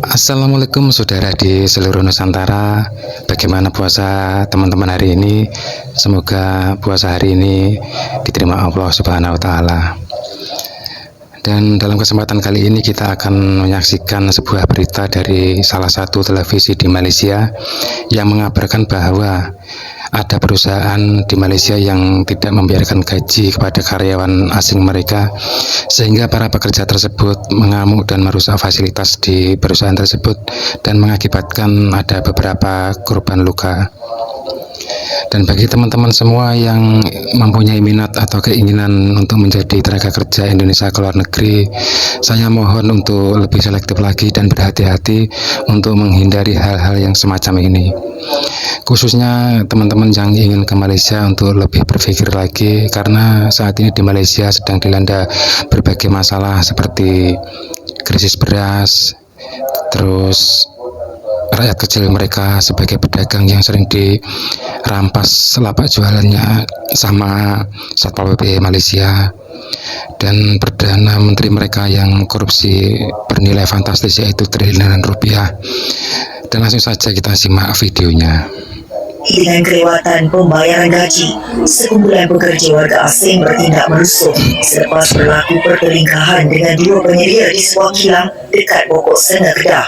Assalamualaikum saudara di seluruh Nusantara. Bagaimana puasa teman-teman hari ini? Semoga puasa hari ini diterima Allah Subhanahu wa taala. Dan dalam kesempatan kali ini kita akan menyaksikan sebuah berita dari salah satu televisi di Malaysia yang mengabarkan bahwa ada perusahaan di Malaysia yang tidak membiarkan gaji kepada karyawan asing mereka, sehingga para pekerja tersebut mengamuk dan merusak fasilitas di perusahaan tersebut dan mengakibatkan ada beberapa korban luka. Dan bagi teman-teman semua yang mempunyai minat atau keinginan untuk menjadi tenaga kerja Indonesia ke luar negeri, saya mohon untuk lebih selektif lagi dan berhati-hati untuk menghindari hal-hal yang semacam ini. Khususnya teman-teman yang ingin ke Malaysia untuk lebih berpikir lagi, karena saat ini di Malaysia sedang dilanda berbagai masalah seperti krisis beras, terus rakyat kecil mereka sebagai pedagang yang sering dirampas lapak jualannya sama Satpol PP Malaysia, dan Perdana Menteri mereka yang korupsi bernilai fantastis yaitu triliunan rupiah. Dan langsung saja kita simak videonya. Dengan kelewatan pembayaran gaji, sekumpulan pekerja warga asing bertindak merusuh selepas berlaku pertelingkahan dengan dua penyedia di sebuah kilang dekat Pokok Sena, Kedah.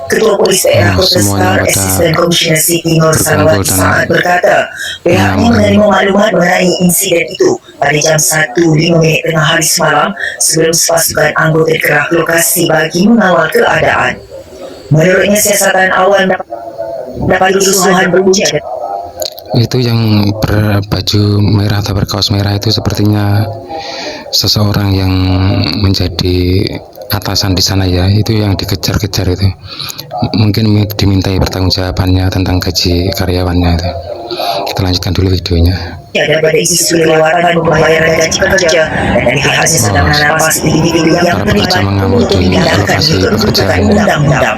Ketua Polis Daerah Kota Star, Asisten Komisioner Siti Nur Salawat Saad berkata, pihaknya menerima maklumat mengenai insiden itu pada jam 1.05 tengah hari semalam sebelum sepasukan anggota dikerah lokasi bagi mengawal keadaan. Menurutnya, siasatan awal dapat kerusuhan bermula. Itu yang berbaju merah atau berkaos merah itu sepertinya seseorang yang menjadi atasan di sana ya, itu yang dikejar-kejar itu. Mungkin dimintai pertanggungjawabannya tentang gaji karyawannya itu. Kita lanjutkan dulu videonya. Daripada isu kelewatan pembayaran gaji pekerja dan pihaknya sedang menapas individu yang terlibat untuk dipindahkan ke kedudukan undang-undang.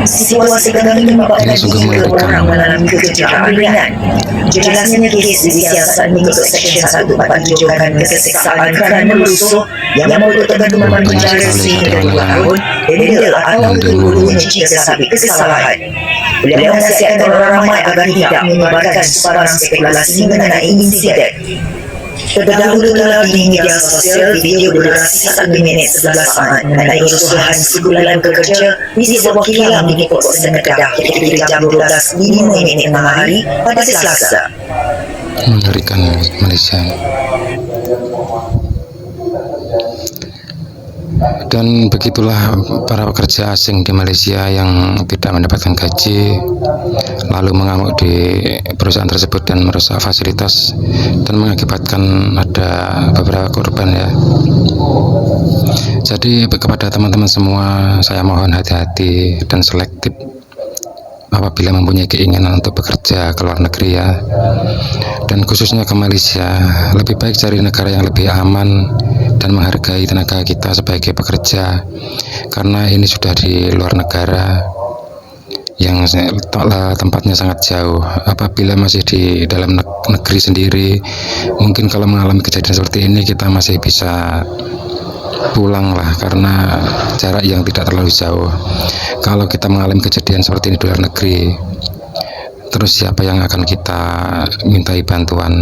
Situasi tegang ini menyebabkan orang mengalami kecederaan ringan. Jelasnya kes disiasat mengikut Seksyen 147 dan keseksaan kerana merusuh yang membuat hukuman penjara sehingga 2 tahun dan denda atau kedua-duanya jika sabit kesalahan. Beliau menasihatkan orang ramai agar tidak menyebarkan sebarang spekulasi mengenai insiden. Terdahulu telah di media sosial video berdurasi 1 minit 11 saat mengenai kerusuhan sekumpulan pekerja di sebuah kilang di Pokok Sena, Kedah ketika jam 12.05 tengah hari pada Selasa. Mengerikan Malaysia. Dan begitulah para pekerja asing di Malaysia yang tidak mendapatkan gaji lalu mengamuk di perusahaan tersebut dan merusak fasilitas dan mengakibatkan ada beberapa korban ya. Jadi kepada teman-teman semua, saya mohon hati-hati dan selektif apabila mempunyai keinginan untuk bekerja ke luar negeri ya. Dan khususnya ke Malaysia, lebih baik cari negara yang lebih aman dan menghargai tenaga kita sebagai pekerja, karena ini sudah di luar negara yang tempatnya sangat jauh. Apabila masih di dalam negeri sendiri, mungkin kalau mengalami kejadian seperti ini kita masih bisa pulang lah karena jarak yang tidak terlalu jauh. Kalau kita mengalami kejadian seperti ini di luar negeri, terus siapa yang akan kita mintai bantuan?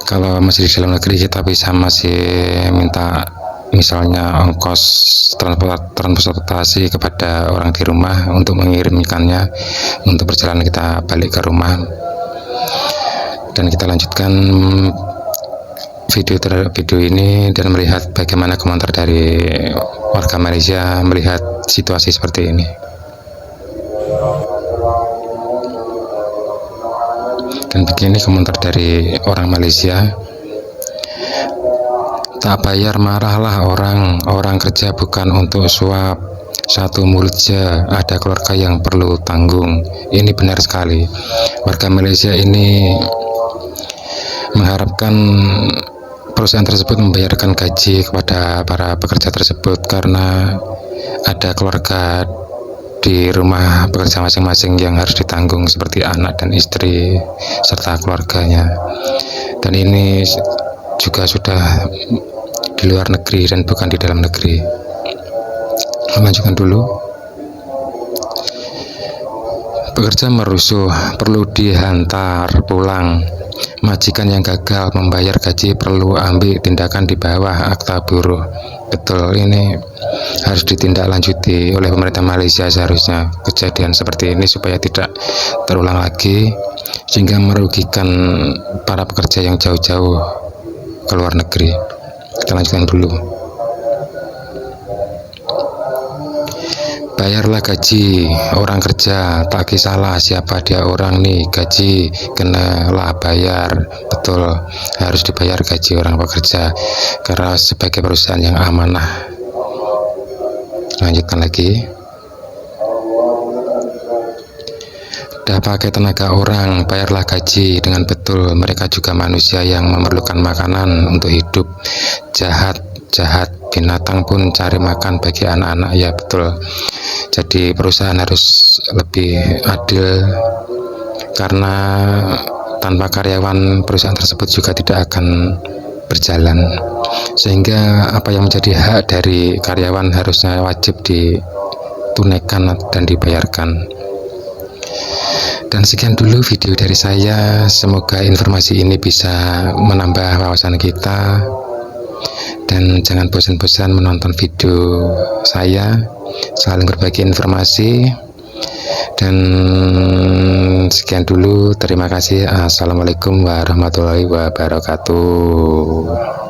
Kalau masih di dalam negeri kita bisa masih minta misalnya ongkos transportasi kepada orang di rumah untuk mengirimkannya untuk perjalanan kita balik ke rumah. Dan kita lanjutkan video ini dan melihat bagaimana komentar dari warga Malaysia melihat situasi seperti ini. Dan begini komentar dari orang Malaysia. Tak bayar marahlah orang kerja bukan untuk suap, satu mulut saja, ada keluarga yang perlu tanggung. Ini benar sekali. Warga Malaysia ini mengharapkan perusahaan tersebut membayarkan gaji kepada para pekerja tersebut karena ada keluarga di rumah pekerja masing-masing yang harus ditanggung seperti anak dan istri serta keluarganya. Dan ini juga sudah di luar negeri dan bukan di dalam negeri. Lanjutkan dulu. Pekerja merusuh, perlu dihantar pulang. Majikan yang gagal membayar gaji perlu ambil tindakan di bawah akta buruh. Betul, ini harus ditindaklanjuti oleh pemerintah Malaysia seharusnya kejadian seperti ini supaya tidak terulang lagi, sehingga merugikan para pekerja yang jauh-jauh ke luar negeri. Kita lanjutkan dulu. Bayarlah gaji orang kerja, tak kisahlah siapa dia orang nih, gaji kenalah bayar. Betul, harus dibayar gaji orang pekerja karena sebagai perusahaan yang amanah. Lanjutkan lagi. Dah pakai tenaga orang, bayarlah gaji dengan betul. Mereka juga manusia yang memerlukan makanan untuk hidup. Jahat binatang pun cari makan bagi anak-anak, ya betul. Jadi perusahaan harus lebih adil, karena tanpa karyawan perusahaan tersebut juga tidak akan berjalan, sehingga apa yang menjadi hak dari karyawan harusnya wajib ditunaikan dan dibayarkan. Dan sekian dulu video dari saya, semoga informasi ini bisa menambah wawasan kita, dan jangan bosan-bosan menonton video saya, saling berbagi informasi. Dan sekian dulu, terima kasih. Assalamualaikum warahmatullahi wabarakatuh.